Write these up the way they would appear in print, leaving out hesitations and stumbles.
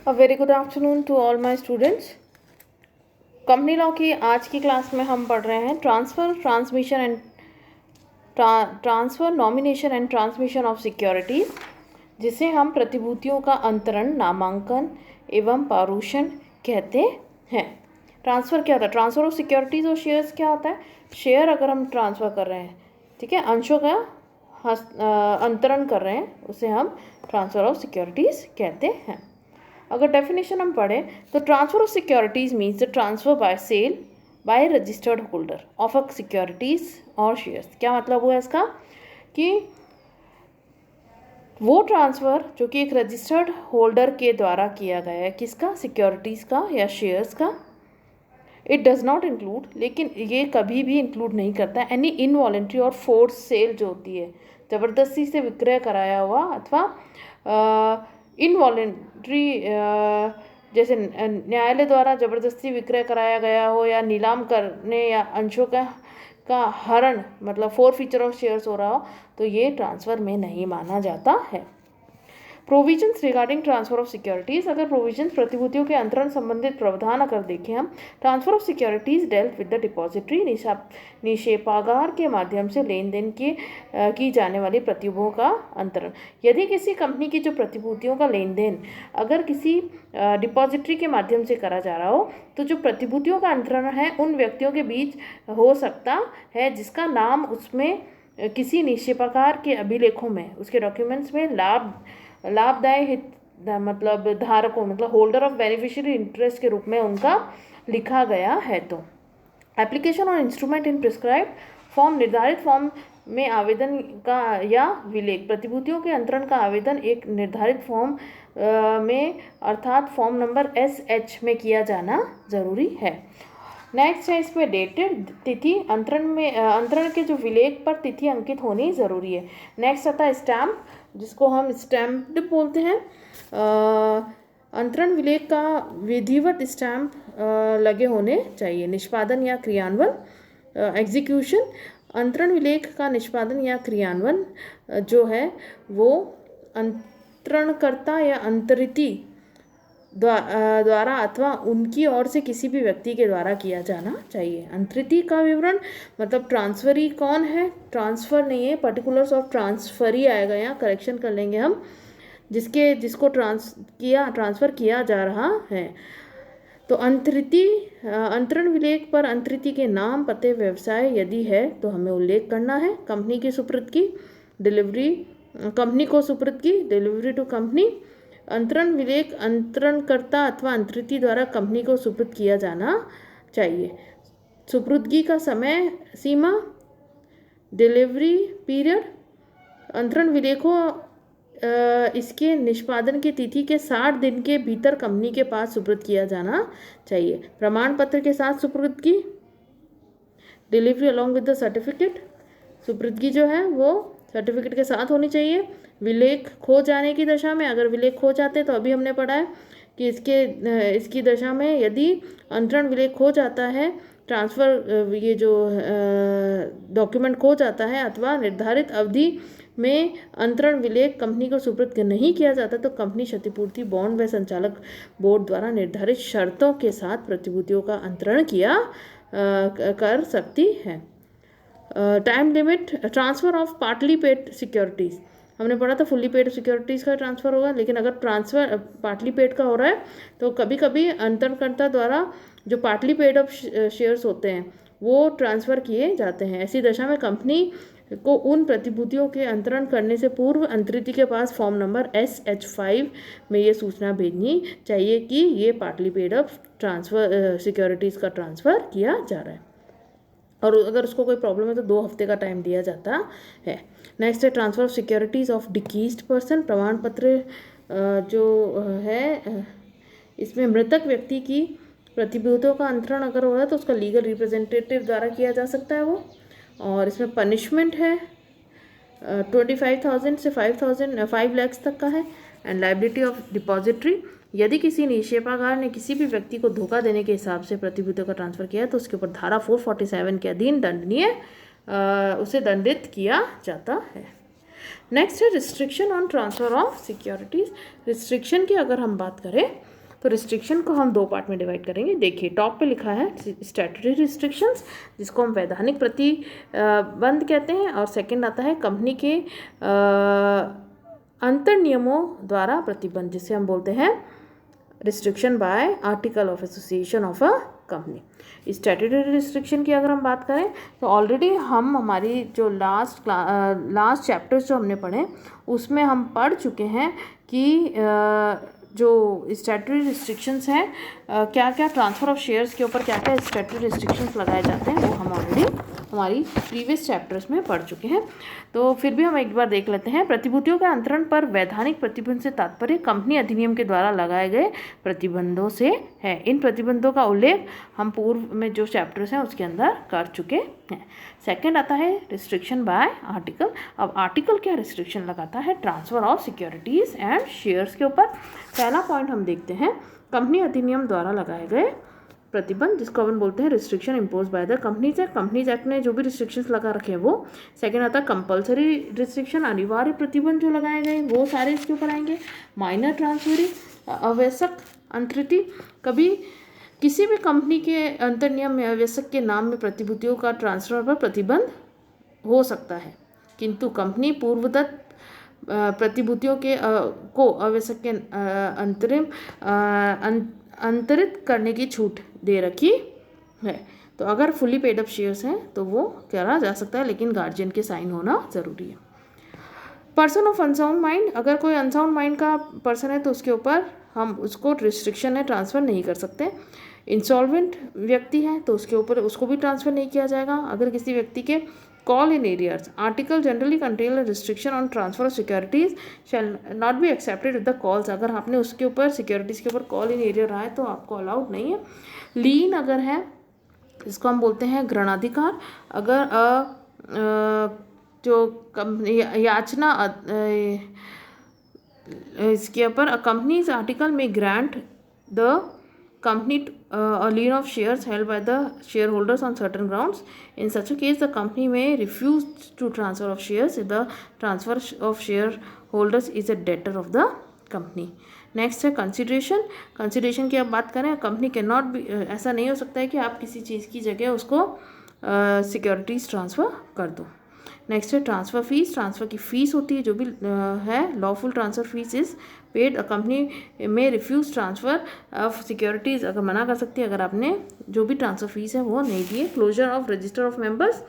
A very good afternoon to all my students. Company law की आज की class में हम पढ़ रहे हैं transfer nomination and transmission of securities, जिसे हम प्रतिभूतियों का अंतरण, नामांकन एवं पारूषण कहते हैं। ट्रांसफ़र क्या होता है? ट्रांसफ़र ऑफ सिक्योरिटीज़ और शेयर्स क्या होता है? शेयर अगर हम ट्रांसफ़र कर रहे हैं, ठीक है, अंशों का अंतरण कर रहे हैं, उसे हम ट्रांसफ़र ऑफ सिक्योरिटीज़ कहते हैं। अगर डेफिनेशन हम पढ़ें तो transfer of securities means the transfer by sale by registered holder of a securities और शेयर्स। क्या मतलब हुआ इसका कि वो ट्रांसफ़र जो कि एक रजिस्टर्ड होल्डर के द्वारा किया गया है, किसका? सिक्योरिटीज़ का या शेयर्स का। इट डज़ नॉट इंक्लूड, लेकिन ये कभी भी इंक्लूड नहीं करता एनी इनवॉलेंट्री और फोर्स सेल जो होती है, ज़बरदस्ती से विक्रय कराया हुआ अथवा इनवॉलेंट्री, जैसे न्यायालय द्वारा ज़बरदस्ती विक्रय कराया गया हो या नीलाम करने या अंशों का हरण, मतलब फोर फीचर ऑफ शेयर्स हो रहा हो, तो ये ट्रांसफ़र में नहीं माना जाता है। Provisions regarding transfer of securities. अगर प्रोविजंस प्रतिभूतियों के अंतरण संबंधित प्रावधान अगर देखें हम, transfer of securities dealt with the depository, निक्षेपागार के माध्यम से लेन देन की जाने वाली प्रतिभूतियों का अंतरण। यदि किसी कंपनी की जो प्रतिभूतियों का लेन देन अगर किसी डिपॉजिटरी के माध्यम से करा जा रहा हो, तो जो प्रतिभूतियों का अंतरण है उन व्यक्तियों के बीच हो सकता है जिसका नाम उसमें किसी निक्षेपागार के अभिलेखों में, उसके डॉक्यूमेंट्स में लाभदायक हित, मतलब धारकों, मतलब होल्डर ऑफ बेनिफिशियरी इंटरेस्ट के रूप में उनका लिखा गया है। तो एप्लीकेशन और इंस्ट्रूमेंट इन प्रिस्क्राइब फॉर्म, निर्धारित फॉर्म में आवेदन का या विलेख, प्रतिभूतियों के अंतरण का आवेदन एक निर्धारित फॉर्म में अर्थात फॉर्म नंबर SH में किया जाना जरूरी है। नेक्स्ट है इसमें डेटेड तिथि, अंतरण के जो विलेख पर तिथि अंकित होनी ज़रूरी है। नेक्स्ट आता है स्टैम्प, जिसको हम स्टैम्प्ड बोलते हैं। अंतरण विलेख का विधिवत स्टैम्प लगे होने चाहिए। निष्पादन या क्रियान्वयन, एग्जीक्यूशन, अंतरण विलेख का निष्पादन या क्रियान्वयन जो है वो अंतरणकर्ता या अंतरिती द्वारा अथवा उनकी ओर से किसी भी व्यक्ति के द्वारा किया जाना चाहिए। अंतरिती का विवरण, मतलब ट्रांसफरी कौन है, ट्रांसफ़र नहीं है, पर्टिकुलर्स ऑफ ट्रांसफरी आएगा, यहाँ करेक्शन कर लेंगे हम, जिसको ट्रांसफ़र किया जा रहा है। तो अंतरण विलेख पर अंतरिती के नाम, पते, व्यवसाय यदि है तो हमें उल्लेख करना है। कंपनी को सुपुर्द की डिलीवरी टू कंपनी। अंतरण विलेख अंतरणकर्ता अथवा अंतरिती द्वारा कंपनी को सुपुर्द किया जाना चाहिए। सुपुर्दगी का समय सीमा, डिलीवरी पीरियड, अंतरण विलेखों इसके निष्पादन की तिथि के 60 दिन के भीतर कंपनी के पास सुपुर्द किया जाना चाहिए। प्रमाण पत्र के साथ सुपुर्दगी, delivery along with the certificate, सुपुर्दगी जो है वो सर्टिफिकेट के साथ होनी चाहिए। विलेख खो जाने की दशा में, अगर विलेख खो जाते तो अभी हमने पढ़ा है कि इसकी दशा में यदि अंतरण विलेख खो जाता है, ट्रांसफ़र ये जो डॉक्यूमेंट खो जाता है अथवा निर्धारित अवधि में अंतरण विलेख कंपनी को सुपुर्द नहीं किया जाता, तो कंपनी क्षतिपूर्ति बॉन्ड व संचालक बोर्ड द्वारा निर्धारित शर्तों के साथ प्रतिभूतियों का अंतरण कर सकती है। Time limit, transfer of partly paid securities, हमने पढ़ा था फुल्ली पेड सिक्योरिटीज़ का ट्रांसफ़र होगा, लेकिन अगर ट्रांसफ़र पार्टली पेड का हो रहा है तो कभी कभी अंतरणकर्ता द्वारा जो पार्टली पेड ऑफ शेयर्स होते हैं वो ट्रांसफ़र किए जाते हैं। ऐसी दशा में कंपनी को उन प्रतिभूतियों के अंतरण करने से पूर्व अंतरिती के पास फॉर्म नंबर SH5 में ये सूचना भेजनी चाहिए कि ये पार्टली पेड ऑफ सिक्योरिटीज़ का ट्रांसफ़र किया जा रहा है, और अगर उसको कोई प्रॉब्लम है तो 2 हफ्ते का टाइम दिया जाता है। नेक्स्ट है transfer of securities of deceased person. प्रमाण पत्र जो है इसमें मृतक व्यक्ति की प्रतिभूतियों का अंतरण अगर हो रहा है तो उसका लीगल रिप्रेजेंटेटिव द्वारा किया जा सकता है वो। और इसमें पनिशमेंट है 25,000 से 5 लाख तक का है। एंड लायबिलिटी ऑफ डिपॉजिटरी, यदि किसी निक्षेपागार ने किसी भी व्यक्ति को धोखा देने के हिसाब से प्रतिभूतियों का ट्रांसफ़र किया है तो उसके ऊपर धारा 447 के अधीन उसे दंडित किया जाता है। नेक्स्ट है restriction on transfer of securities. Restriction की अगर हम बात करें तो रिस्ट्रिक्शन को हम 2 पार्ट में डिवाइड करेंगे। देखिए टॉप पे लिखा है स्टैट्यूटरी रिस्ट्रिक्शंस, जिसको हम वैधानिक प्रतिबंध कहते हैं, और सेकंड आता है कंपनी के अंतर नियमों द्वारा प्रतिबंध, जिसे हम बोलते हैं restriction bye article of association of a company. Statutory restriction की अगर हम बात करें तो ऑलरेडी हम हमारी जो लास्ट चैप्टर्स जो हमने पढ़े उसमें हम पढ़ चुके हैं कि जो स्टैट्यूटरी रिस्ट्रिक्शंस हैं, क्या क्या ट्रांसफ़र ऑफ शेयर्स के ऊपर क्या क्या स्टैट्यूटरी रिस्ट्रिक्शंस लगाए जाते हैं, वो हम ऑलरेडी हमारी प्रीवियस चैप्टर्स में पढ़ चुके हैं। तो फिर भी हम एक बार देख लेते हैं। प्रतिभूतियों के अंतरण पर वैधानिक प्रतिबंध से तात्पर्य कंपनी अधिनियम के द्वारा लगाए गए प्रतिबंधों से है। इन प्रतिबंधों का उल्लेख हम पूर्व में जो चैप्टर्स हैं उसके अंदर कर चुके हैं। सेकंड आता है रिस्ट्रिक्शन बाय आर्टिकल। अब आर्टिकल क्या रिस्ट्रिक्शन लगाता है? Transfer of securities and shares के ऊपर। पहला पॉइंट हम देखते हैं कंपनी अधिनियम द्वारा लगाए गए प्रतिबंध, जिसको अपन बोलते हैं restriction impose by the companies act. Companies act ने जो भी रिस्ट्रिक्शंस लगा रखे हैं वो। सेकंड आता है कंपलसरी रिस्ट्रिक्शन, अनिवार्य प्रतिबंध जो लगाए गए वो सारे इसके ऊपर आएंगे। माइनर ट्रांसफरी, आवश्यक अंतरिति, कभी किसी भी कंपनी के अंतर नियम में आवश्यक के नाम में प्रतिभूतियों का ट्रांसफर पर प्रतिबंध हो सकता है, किंतु कंपनी पूर्वदत्त प्रतिभूतियों के को आवश्यक के अंतरिम अंतरित करने की छूट दे रखी है। तो अगर फुली पेड अप शेयर्स हैं तो वो करा जा सकता है, लेकिन गार्जियन के साइन होना ज़रूरी है। पर्सन ऑफ अनसाउंड माइंड, अगर कोई अनसाउंड माइंड का पर्सन है तो उसके ऊपर हम उसको रिस्ट्रिक्शन है, ट्रांसफ़र नहीं कर सकते। इंसॉल्वेंट व्यक्ति है तो उसके ऊपर उसको भी ट्रांसफ़र नहीं किया जाएगा। अगर किसी व्यक्ति के call in arrears, article generally contain a restriction on transfer of securities shall not be accepted with the calls. अगर आपने उसके ऊपर सिक्योरिटीज़ के ऊपर कॉल इन एरियर रहा है तो आपको अलाउड नहीं है। लीन अगर है, इसको हम बोलते हैं ग्रहणाधिकार। अगर जो याचना इसके ऊपर कंपनीज आर्टिकल में grant the company a lien of shares held by the shareholders on certain grounds. In such a case, the company may refuse to transfer of shares if the transfer of shareholders is a debtor of the company. Next है consideration. Consideration की आप बात करें, company can not be, ऐसा नहीं हो सकता है कि आप किसी चीज़ की जगह उसको सिक्योरिटीज़ ट्रांसफ़र कर दो। नेक्स्ट है ट्रांसफ़र फीस। ट्रांसफ़र की फ़ीस होती है जो भी है lawful transfer fees is paid. Company में रिफ्यूज़ ट्रांसफ़र ऑफ सिक्योरिटीज़ अगर मना कर सकती है अगर आपने जो भी ट्रांसफ़र फीस है वो नहीं दी है। Closure of register of members,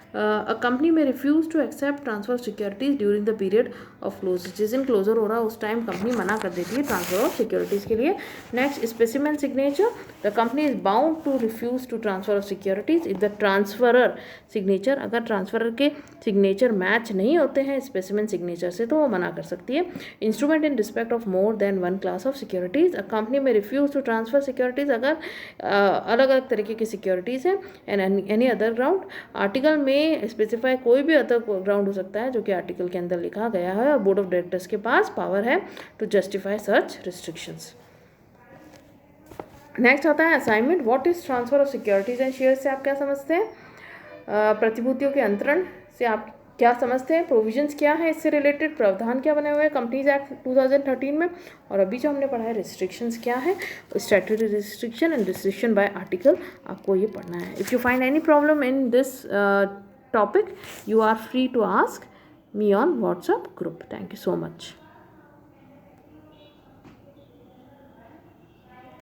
a company में refuse to accept transfer securities during the period of close. जिस दिन क्लोजर हो रहा है उस टाइम कंपनी मना कर देती है ट्रांसफ़र ऑफ सिक्योरिटीज़ के लिए। Next specimen signature, the company is bound to refuse to transfer of securities if the transferor signature, अगर ट्रांसफरर के सिग्नेचर मैच नहीं होते हैं स्पेसिमेन सिग्नेचर से तो वो मना कर सकती है। Instrument in respect of more than one class of securities, a company में रिफ्यूज़ टू ट्रांसफ़र सिक्योरिटीज़ अगर अलग अलग तरीके की सिक्योरिटीज़ हैं and any other ground. Article में स्पेसिफाई कोई भी अदर ग्राउंड हो सकता है जो कि आर्टिकल के अंदर लिखा गया है, और बोर्ड ऑफ डायरेक्टर्स के पास पावर है to justify such restrictions. Next आता है assignment. What is transfer of securities and shares से आप क्या समझते हैं? प्रतिभूतियों के अंतरण से आप क्या समझते हैं? प्रोविजंस क्या है इससे रिलेटेड, प्रावधान क्या बने हुए हैं कंपनीज एक्ट 2013 में, और अभी जो हमने पढ़ा है रिस्ट्रिक्शंस क्या है, statutory restriction and restriction bye article, आपको ये पढ़ना है। If you find any problem in this topic, you are free to ask me on WhatsApp group. Thank you so much.